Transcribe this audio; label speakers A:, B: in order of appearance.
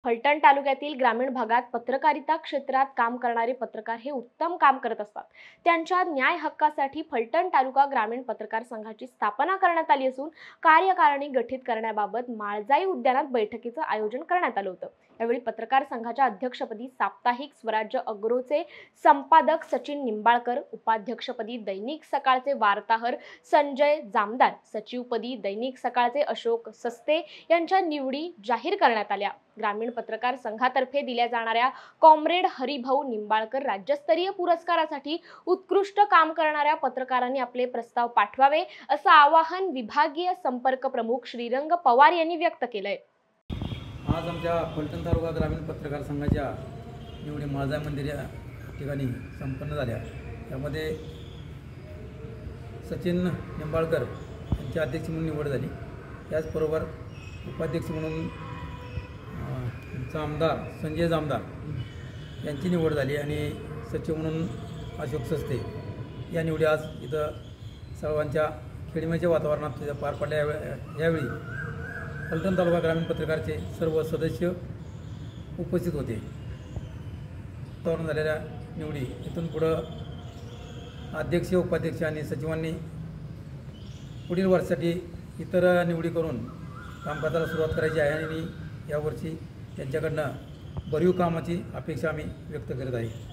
A: फलटण तालुक्यातील ग्रामीण भागात पत्रकारिता क्षेत्रात काम करणारे पत्रकार हे उत्तम काम करत असतात। त्यांच्या न्याय हक्कासाठी फलटण तालुका ग्रामीण पत्रकार संघाची स्थापना करण्यात आली असून कार्यकारिणी गठीत करण्याबाबत माळजाई उद्यानात बैठकीचं आयोजन करण्यात आलं होतं। यावेळी पत्रकार संघाच्या अध्यक्षपदी साप्ताहिक स्वराज्य अग्रोचे संपादक सचिन निंबाळकर, उपाध्यक्षपदी दैनिक सकाळचे वार्ताहर संजय जामदार, सचिवपदी दैनिक सकाळचे अशोक सस्ते यांच्या निवडी जाहीर करण्यात आल्या। ग्रामीण पत्रकार संघातर्फे दिल्या जाणाऱ्या कॉम्रेड हरिभाऊ निंबाळकर राज्यस्तरीय पुरस्कारासाठी उत्कृष्ट काम करणाऱ्या पत्रकारांनी आपले प्रस्ताव पाठवावे असं आवाहन विभागीय संपर्क प्रमुख श्रीरंग पवार यांनी व्यक्त केलंय।
B: आज आमच्या फलटण तालुका ग्रामीण पत्रकार संघाच्या निवडी माळजाई मंदिर या ठिकाणी संपन्न झाल्या। त्यामध्ये सचिन निंबाळकर यांची अध्यक्ष म्हणून निवड झाली। त्याचबरोबर उपाध्यक्ष म्हणून जामदार संजय जामदार यांची निवड झाली आणि सचिव म्हणून अशोक सस्ते या निवडी आज इथं सर्वांच्या खेळीमेळीच्या वातावरणात पार पडल्या। यावेळी फलटण तालुका ग्रामीण पत्रकारचे सर्व सदस्य उपस्थित होते। वातावरण झालेल्या निवडी इथून पुढं अध्यक्ष, उपाध्यक्ष आणि सचिवांनी पुढील वर्षासाठी इतर निवडी करून कामकाजाला सुरुवात करायची आहे आणि यावर्षी त्यांच्याकडनं भरीव कामाची अपेक्षा आम्ही व्यक्त करत आहे।